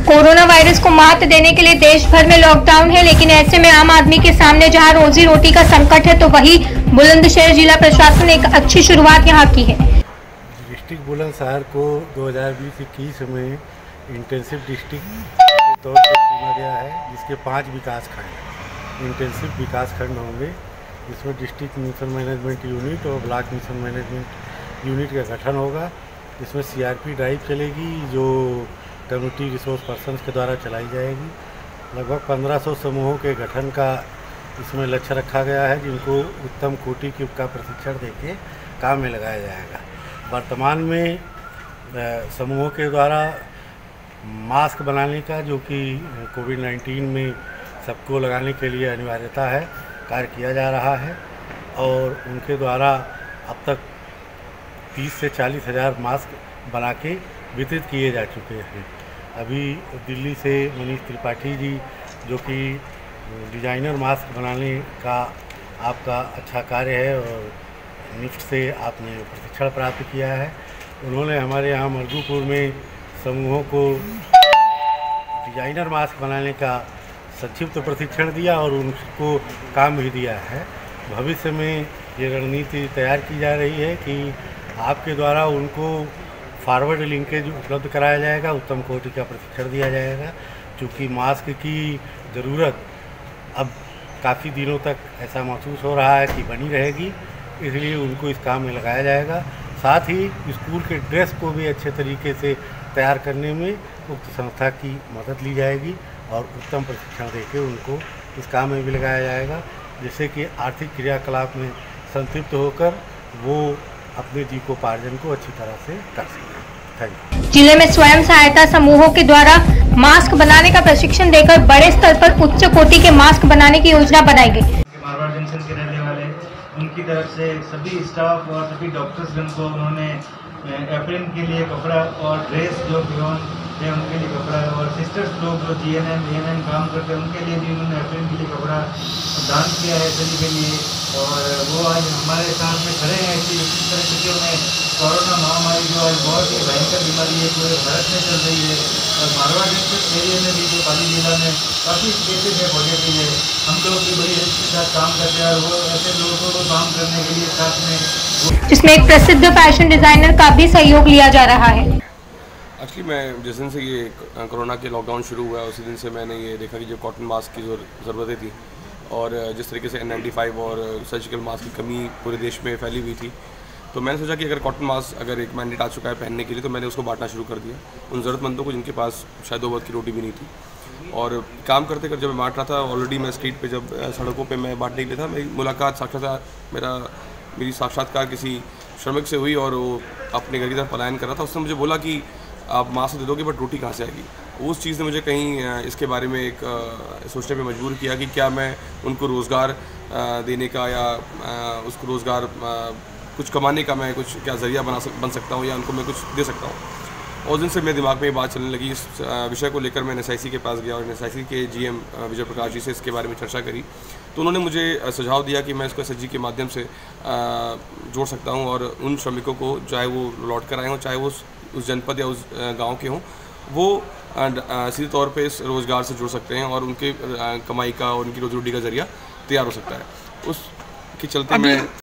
Corona virus को मात देने के लिए देश भर में लॉकडाउन है, लेकिन ऐसे में आम आदमी के सामने जहां रोजी रोटी का संकट है, तो वहीं बुलंदशहर जिला प्रशासन ने एक अच्छी शुरुआत यहां की है। डिस्ट्रिक्ट बुलंदशहर को 2020-21 में इंटेंसिव डिस्ट्रिक्ट के तौर पर चुना गया है, जिसके 5 विकास खंड इंटेंसिव विकास खंड होंगे, जिसमें डिस्ट्रिक्ट मिशन मैनेजमेंट यूनिट और ब्लॉक मिशन मैनेजमेंट यूनिट का गठन होगा। इसमें CRP ड्राइव चलेगी, जो कम्युनिटी रिसोर्स पर्सन्स के द्वारा चलाई जाएगी। लगभग 1500 समूहों के गठन का इसमें लक्ष्य रखा गया है, जिनको उत्तम कोटि का प्रशिक्षण देके काम में लगाया जाएगा। वर्तमान में समूहों के द्वारा मास्क बनाने का, जो कि कोविड-19 में सबको लगाने के लिए अनिवार्यता है, कार्य किया जा रहा है और उनके द्वारा अब तक 30 से 40 हज़ार मास्क बना के वितरित किए जा चुके हैं। अभी दिल्ली से मनीष त्रिपाठी जी, जो कि डिज़ाइनर मास्क बनाने का आपका अच्छा कार्य है और निफ्ट से आपने प्रशिक्षण प्राप्त किया है, उन्होंने हमारे यहाँ मरगूपुर में समूहों को डिज़ाइनर मास्क बनाने का संक्षिप्त प्रशिक्षण दिया और उनको काम भी दिया है। भविष्य में ये रणनीति तैयार की जा रही है कि आपके द्वारा उनको फॉरवर्ड लिंकेज उपलब्ध कराया जाएगा, उत्तम कोटि का प्रशिक्षण दिया जाएगा। चूँकि मास्क की ज़रूरत अब काफ़ी दिनों तक ऐसा महसूस हो रहा है कि बनी रहेगी, इसलिए उनको इस काम में लगाया जाएगा। साथ ही स्कूल के ड्रेस को भी अच्छे तरीके से तैयार करने में उक्त संस्था की मदद ली जाएगी और उत्तम प्रशिक्षण देकर उनको इस काम में भी लगाया जाएगा, जिससे कि आर्थिक क्रियाकलाप में संतृप्त होकर वो अपने जीविकोपार्जन को अच्छी तरह से कर सकें। Thank you. जिले में स्वयं सहायता समूहों के द्वारा मास्क बनाने का प्रशिक्षण देकर बड़े स्तर पर उच्च कोटि के मास्क बनाने की योजना बनाई गई। मारवाड़ जंक्शन के रहने वाले उनकी तरफ से सभी स्टाफ और सभी डॉक्टर्स को उन्होंने एप्रिन के लिए कपड़ा और ड्रेस जो पियोन है उनके लिए कपड़ा, और सिस्टर्स लोग जो GNM ANM काम करते हैं उनके लिए भी उन्होंने एप्रिन के लिए कपड़ा दान किया है सभी के लिए। और वो आज हमारे साथ में खड़े हैं ऐसी परिस्थितियों में। कोरोना महामारी जो आज बहुत ही भयंकर बीमारी है, पूरे भारत में चल रही है और मारवाड़ डिस्ट्रिक्ट एरिया में भी, जो पाली जिला में काफ़ी केसेज है पॉजिटिव है। हम लोग भी बड़ी रिस्क के साथ काम करते हैं और वो ऐसे लोगों को काम करने के लिए साथ में, जिसमें एक प्रसिद्ध फैशन डिजाइनर का भी सहयोग लिया जा रहा है। एक्चुअली मैं जिस दिन से ये कोरोना के लॉकडाउन शुरू हुआ है, उसी दिन से मैंने ये देखा कि जो कॉटन मास्क की ज़रूरतें थी और जिस तरीके से N95 और सर्जिकल मास्क की कमी पूरे देश में फैली हुई थी, तो मैंने सोचा कि अगर कॉटन मास्क अगर एक मैंडेट आ चुका है पहनने के लिए, तो मैंने उसको बांटना शुरू कर दिया उन ज़रूरतमंदों को जिनके पास शायद 2 वक्त की रोटी भी नहीं थी। और काम करते करते जब मैं बांट रहा था, ऑलरेडी मैं स्ट्रीट पे जब सड़कों पे मैं बांटने के लिए था, मेरी मुलाकात मेरी साक्षात्कार किसी श्रमिक से हुई और वो अपने घर की तरफ पलायन कर रहा था। उसने मुझे बोला कि आप मास्क दे दोगे बट रोटी कहाँ से आएगी। उस चीज़ ने मुझे कहीं इसके बारे में एक सोचने पे मजबूर किया कि क्या मैं उनको रोज़गार देने का या उसको रोज़गार कुछ कमाने का मैं कुछ क्या ज़रिया बन सकता हूँ या उनको मैं कुछ दे सकता हूँ। और दिन से मेरे दिमाग में ये बात चलने लगी। इस विषय को लेकर मैं NSIC के पास गया और NSIC के GM विजय प्रकाश जी से इसके बारे में चर्चा करी, तो उन्होंने मुझे सुझाव दिया कि मैं इसको SHG के माध्यम से जोड़ सकता हूँ और उन श्रमिकों को, चाहे वो लौट कर आए हों, चाहे वो उस जनपद या उस गांव के हों, वो सीधे तौर पे इस रोज़गार से जुड़ सकते हैं और उनके कमाई का और उनकी रोजी रोटी का ज़रिया तैयार हो सकता है। उसके चलते मैं